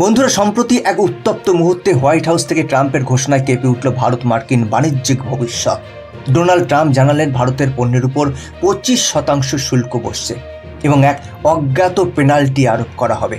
বন্ধুরা, সম্প্রতি এক উত্তপ্ত মুহূর্তে হোয়াইট হাউস থেকে ট্রাম্পের ঘোষণায় কেঁপে উঠল ভারত মার্কিন বাণিজ্যিক ভবিষ্যৎ। ডোনাল্ড ট্রাম্প জানালেন ভারতের পণ্যের উপর 25% শুল্ক বসছে এবং এক অজ্ঞাত পেনাল্টি আরোপ করা হবে।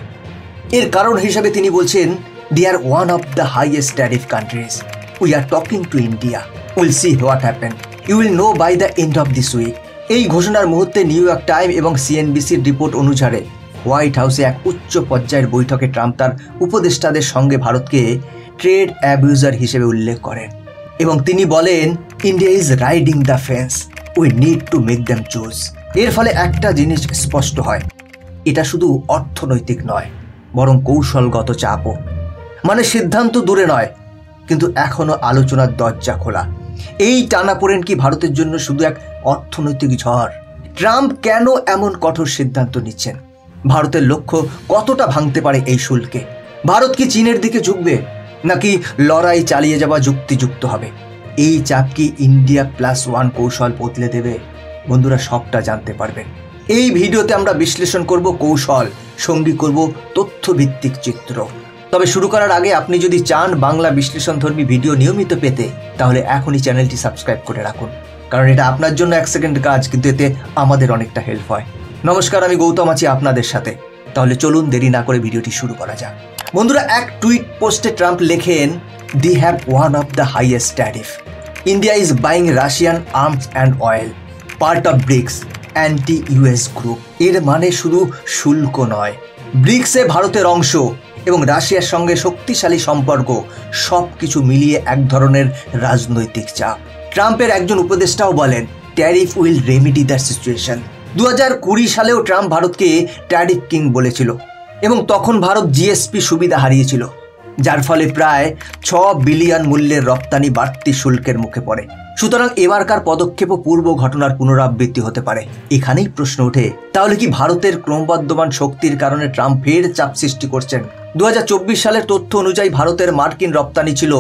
এর কারণ হিসেবে তিনি বলছেন, "they are one of the highest tariff countries. We are talking to India. Will see what happen. You will know by the end of this week." এই ঘোষণার মুহূর্তে নিউ ইয়র্ক টাইম এবং সিএনবিসির রিপোর্ট অনুসারে হোয়াইট হাউসে এক উচ্চ পর্যায়ের বৈঠকে ট্রাম্প তার উপদেষ্টাদের সঙ্গে ভারতকে ট্রেড অ্যাবিউজার হিসেবে উল্লেখ করেন এবং তিনি বলেন, "India is riding the fence. We need to make them choose." এর ফলে একটা জিনিস স্পষ্ট হয়, এটা শুধু অর্থনৈতিক নয়, বরং কৌশলগত চাপও। মানে সিদ্ধান্ত দূরে নয়, কিন্তু এখনো আলোচনার দরজা খোলা। এই টানাপোড়েন কি ভারতের জন্য শুধু এক অর্থনৈতিক ঝড়? ট্রাম্প কেন এমন কঠোর সিদ্ধান্ত নিচ্ছেন? ভারতের লক্ষ্য কতটা ভাঙতে পারে এই শুল্কে? ভারত কি চীনের দিকে ঝুঁকবে, নাকি লড়াই চালিয়ে যাওয়া যুক্তিযুক্ত হবে? এই চাপ কি ইন্ডিয়া প্লাস ওয়ান কৌশল বদলে দেবে? বন্ধুরা, সবটা জানতে পারবেন এই ভিডিওতে। আমরা বিশ্লেষণ করব কৌশল, সঙ্গী করব তথ্যভিত্তিক চিত্র। তবে শুরু করার আগে আপনি যদি চান বাংলা বিশ্লেষণধর্মী ভিডিও নিয়মিত পেতে, তাহলে এখনই চ্যানেলটি সাবস্ক্রাইব করে রাখুন, কারণ এটা আপনার জন্য 1 সেকেন্ড কাজ, কিন্তু এতে আমাদের অনেকটা হেল্প হয়। নমস্কার, আমি গৌতম আছি আপনাদের সাথে। তাহলে চলুন দেরি না করে ভিডিওটি শুরু করা যাক। বন্ধুরা, এক টুইট পোস্টে ট্রাম্প লেখেন, "they have one of the highest tariff. India is buying Russian arms and oil, part of BRICS anti US group." এর মানে শুধু শুল্ক নয়, ব্রিক্সে ভারতের অংশ এবং রাশিয়ার সঙ্গে শক্তিশালী সম্পর্ক, সব কিছু মিলিয়ে এক ধরনের রাজনৈতিক চাপ। ট্রাম্পের একজন উপদেষ্টাও বলেন, "tariff will remedy the situation." 2020 সালেও ট্রাম্প ভারতকে ট্যারিফ কিং বলেছিল এবং তখন ভারত জিএসপি সুবিধা হারিয়েছিল, যার ফলে প্রায় 6 বিলিয়ন মূল্যের রপ্তানি বাড়তি শুল্কের মুখে পড়ে। সুতরাং এবারকার পদক্ষেপও পূর্ব ঘটনার পুনরাবৃত্তি হতে পারে। এখানেই প্রশ্ন ওঠে, তাহলে কি ভারতের ক্রমবর্ধমান শক্তির কারণে ট্রাম্প ফের চাপ সৃষ্টি করছেন? 2024 সালের তথ্য অনুযায়ী ভারতের মার্কিন রপ্তানি ছিল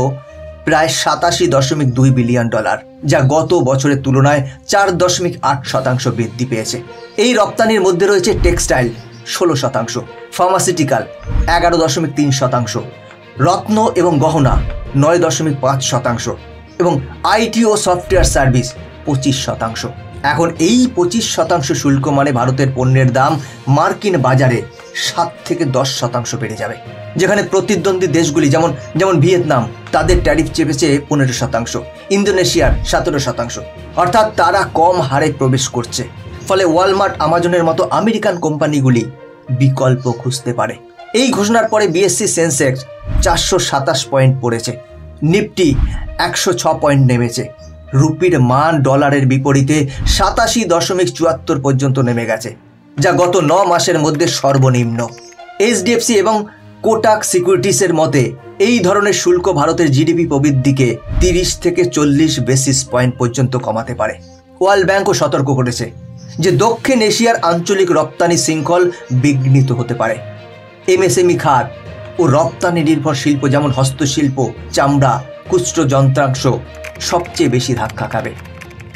প্রায় $87.2 বিলিয়ন, যা গত বছরের তুলনায় 4.8% বৃদ্ধি পেয়েছে। এই রপ্তানির মধ্যে রয়েছে টেক্সটাইল 16%, ফার্মাসিউটিক্যাল 11.3%, রত্ন এবং গহনা 9.5% এবং আইটি ও সফটওয়্যার সার্ভিস 25%। এখন এই 25% শুল্ক মানে ভারতের পণ্যের দাম মার্কিন বাজারে 7 থেকে 10% বেড়ে যাবে, যেখানে প্রতিদ্বন্দ্বী দেশগুলি যেমন ভিয়েতনাম, তাদের ট্যারিফ চেপেছে 15%, ইন্দোনেশিয়ার 17%। অর্থাৎ তারা কম হারে প্রবেশ করছে। ফলে ওয়ালমার্ট, আমাজনের মতো আমেরিকান কোম্পানিগুলি বিকল্প খুঁজতে পারে। এই ঘোষণার পরে বিএসসি সেন্সেক্স 427 পয়েন্ট পড়েছে, নিফটি 106 পয়েন্ট নেমেছে, রুপির মান ডলারের বিপরীতে 87.74 পর্যন্ত নেমে গেছে, যা গত 9 মাসের মধ্যে সর্বনিম্ন। এইচডিএফসি এবং কোটাক সিকিউরিটিসের মতে এই ধরনের শুল্ক ভারতের জিডিপি প্রবৃদ্ধিকে 30 থেকে 40 বেসিস পয়েন্ট পর্যন্ত কমাতে পারে। ওয়ার্ল্ড ব্যাংকও সতর্ক করেছে যে দক্ষিণ এশিয়ার আঞ্চলিক রপ্তানি শৃঙ্খল বিঘ্নিত হতে পারে। এমএসএমই খাত ও রপ্তানি নির্ভর শিল্প যেমন হস্তশিল্প, চামড়া, খুচরো যন্ত্রাংশ সবচেয়ে বেশি ধাক্কা খাবে।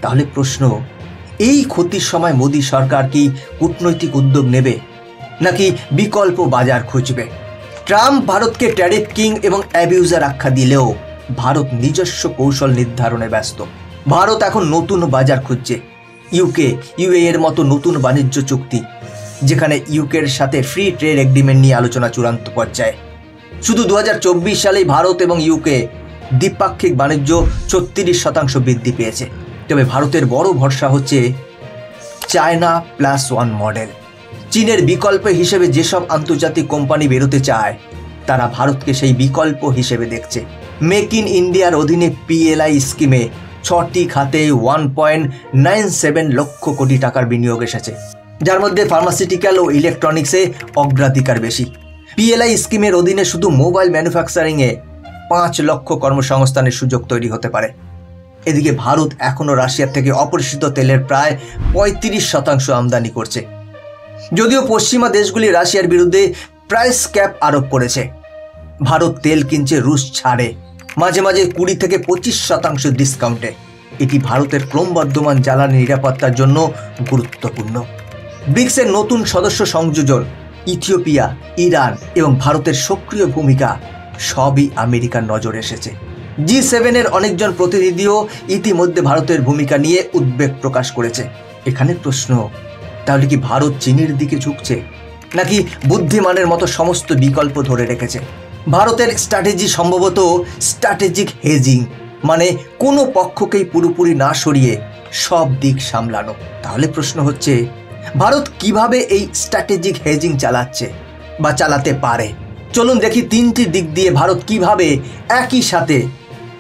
তাহলে প্রশ্ন, এই ক্ষতির সময় মোদী সরকার কি কূটনৈতিক উদ্যোগ নেবে, নাকি বিকল্প বাজার খুঁজবে? ট্রাম্প ভারতকে ট্যারিফ কিং এবং অ্যাবিউজার আখ্যা দিলেও ভারত নিজস্ব কৌশল নির্ধারণে ব্যস্ত। ভারত এখন নতুন বাজার খুঁজছে, ইউএই এর মতো নতুন বাণিজ্য চুক্তি, যেখানে ইউকের সাথে ফ্রি ট্রেড এগ্রিমেন্ট নিয়ে আলোচনা চূড়ান্ত পর্যায়ে। শুধু 2024 সালেই ভারত এবং ইউকে দ্বিপাক্ষিক বাণিজ্য 36% বৃদ্ধি পেয়েছে। তবে ভারতের বড় ভরসা হচ্ছে চায়না প্লাস ওয়ান মডেল। চীনের বিকল্প হিসেবে যেসব আন্তর্জাতিক কোম্পানি বেরোতে চায়, তারা ভারতকে সেই বিকল্প হিসেবে দেখছে। মেক ইন ইন্ডিয়ার অধীনে পিএলআই স্কিমে 6টি খাতে 1.97 লক্ষ কোটি টাকার বিনিয়োগ এসেছে, যার মধ্যে ফার্মাসিউটিক্যাল ও ইলেকট্রনিক্সে অগ্রাধিকার বেশি। পিএলআই স্কিমের অধীনে শুধু মোবাইল ম্যানুফ্যাকচারিংয়ে 5 লক্ষ কর্মসংস্থানের সুযোগ তৈরি হতে পারে। এদিকে ভারত এখনও রাশিয়ার থেকে অপরিশোধিত তেলের প্রায় 35% আমদানি করছে। যদিও পশ্চিমা দেশগুলি রাশিয়ার বিরুদ্ধে প্রাইস ক্যাপ আরোপ করেছে, ভারত তেল কিনছে রুশ ছাড়ে, মাঝে মাঝে 20 থেকে 25% ডিসকাউন্টে। এটি ভারতের ক্রমবর্ধমান জ্বালানি নিরাপত্তার জন্য গুরুত্বপূর্ণ। ব্রিক্সের নতুন সদস্য সংযোজন ইথিওপিয়া, ইরান এবং ভারতের সক্রিয় ভূমিকা সবই আমেরিকার নজর এসেছে। G7-এর অনেকজন প্রতিনিধিও ইতিমধ্যে ভারতের ভূমিকা নিয়ে উদ্বেগ প্রকাশ করেছে। এখানে প্রশ্ন, তাহলে কি ভারত চীনের দিকে ঝুঁকছে, নাকি বুদ্ধিমানের মতো সমস্ত বিকল্প ধরে রেখেছে? ভারতের স্ট্র্যাটেজি সম্ভবত স্ট্র্যাটেজিক হেজিং, মানে কোনো পক্ষকেই পুরোপুরি না সরিয়ে সব দিক সামলানো। তাহলে প্রশ্ন হচ্ছে, ভারত কিভাবে এই স্ট্র্যাটেজিক হেজিং চালাচ্ছে বা চালাতে পারে? চলুন দেখি তিনটি দিক দিয়ে ভারত কিভাবে একই সাথে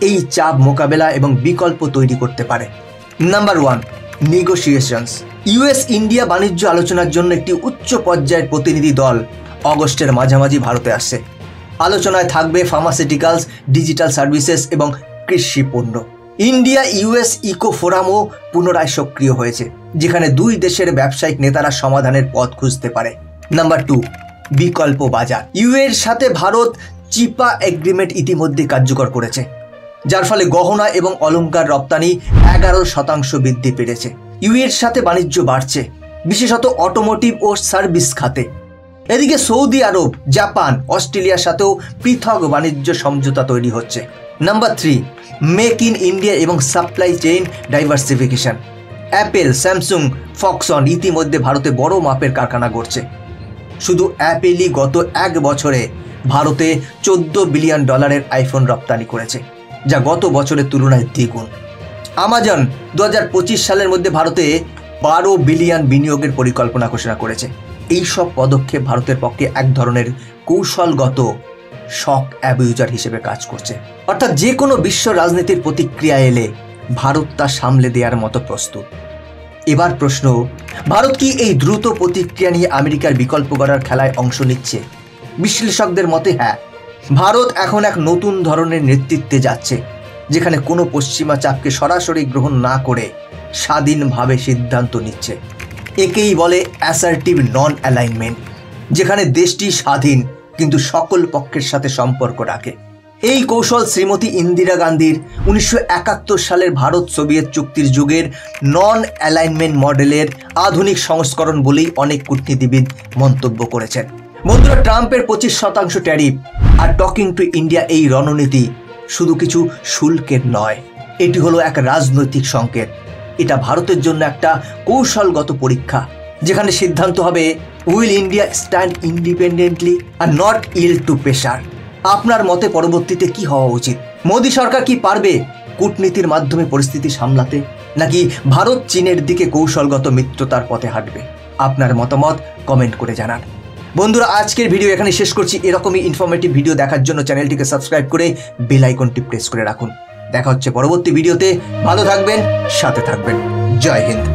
এই চাপ মোকাবেলা এবং বিকল্প তৈরি করতে পারে। Number 1, negotiations. ইউএস ইন্ডিয়া বাণিজ্য আলোচনার জন্য একটি উচ্চ পর্যায়ের প্রতিনিধি দল অগস্টের মাঝামাঝি ভারতে আসছে। আলোচনায় থাকবে ফার্মাসিউটিক্যালস, ডিজিটাল সার্ভিসেস এবং কৃষি পণ্য। ইন্ডিয়া ইউএস ইকো ফোরামও পুনরায় সক্রিয় হয়েছে, যেখানে দুই দেশের ব্যবসায়িক নেতারা সমাধানের পথ খুঁজতে পারে। নাম্বার 2, বিকল্প বাজার। ইউএর সাথে ভারত চিপা এগ্রিমেন্ট ইতিমধ্যে কার্যকর করেছে, যার ফলে গহনা এবং অলংকার রপ্তানি 11% বৃদ্ধি পেয়েছে। ইউএর সাথে বাণিজ্য বাড়ছে, বিশেষত অটোমোটিভ ও সার্ভিস খাতে। এদিকে সৌদি আরব, জাপান, অস্ট্রেলিয়ার সাথেও পৃথক বাণিজ্য সমঝোতা তৈরি হচ্ছে। নাম্বার 3, মেক ইন ইন্ডিয়া এবং supply chain diversification. Apple, Samsung, Foxconn ইতিমধ্যে ভারতে বড় মাপের কারখানা গড়ছে। শুধু অ্যাপেলই গত 1 বছরে ভারতে $14 বিলিয়ন আইফোন রপ্তানি করেছে, যা গত বছরের তুলনায় দ্বিগুণ। আমাজন 2025 সালের মধ্যে ভারতে 12 বিলিয়ন বিনিয়োগের পরিকল্পনা ঘোষণা করেছে। এই সব পদক্ষেপ ভারতের পক্ষে এক ধরনের কৌশলগত শক অ্যাবিউজার হিসেবে কাজ করছে। অর্থাৎ যে কোনো বিশ্ব রাজনীতির প্রতিক্রিয়া এলে ভারত তা সামলে দেওয়ার মতো প্রস্তুত। এবার প্রশ্ন, ভারত কি এই দ্রুত প্রতিক্রিয়া নিয়ে আমেরিকার বিকল্প গড়ার খেলায় অংশ নিচ্ছে? বিশ্লেষকদের মতে হ্যাঁ, ভারত এখন এক নতুন ধরনের নেতৃত্বে যাচ্ছে, যেখানে কোনো পশ্চিমা চাপকে সরাসরি গ্রহণ না করে স্বাধীনভাবে সিদ্ধান্ত নিচ্ছে। একেই বলে অ্যাসার্টিভ নন অ্যালাইনমেন্ট, যেখানে দেশটি স্বাধীন কিন্তু সকল পক্ষের সাথে সম্পর্ক রাখে। এই কৌশল শ্রীমতী ইন্দিরা গান্ধীর 1971 সালের ভারত সোভিয়েত চুক্তির যুগের নন অ্যালাইনমেন্ট মডেলের আধুনিক সংস্করণ বলেই অনেক কূটনীতিবিদ মন্তব্য করেছেন। বন্ধুরা, ট্রাম্পের 25% tariff R talking to India এই রণনীতি শুধু কিছু শুল্কের নয়, এটি হলো এক রাজনৈতিক সংকেত। এটা ভারতের জন্য একটা কৌশলগত পরীক্ষা, যেখানে সিদ্ধান্ত হবে উইল ইন্ডিয়া স্ট্যান্ড ইন্ডিপেন্ডেন্টলি আর নট ইল্ড টু প্রেশার। আপনার মতে পরবর্তীতে কি হওয়া উচিত? মোদী সরকার কি পারবে কূটনীতির মাধ্যমে পরিস্থিতি সামলাতে, নাকি ভারত চীনের দিকে কৌশলগত মিত্রতার পথে হাঁটবে? আপনার মতামত কমেন্ট করে জানান। বন্ধুরা, আজকের ভিডিও এখানে শেষ করছি। এরকমই ইনফরমেটিভ ভিডিও দেখার জন্য চ্যানেলটিকে সাবস্ক্রাইব করে বেল আইকনটি প্রেস করে রাখুন। দেখা হচ্ছে পরবর্তী ভিডিওতে। ভালো থাকবেন, সাথে থাকবেন। জয় হিন্দ।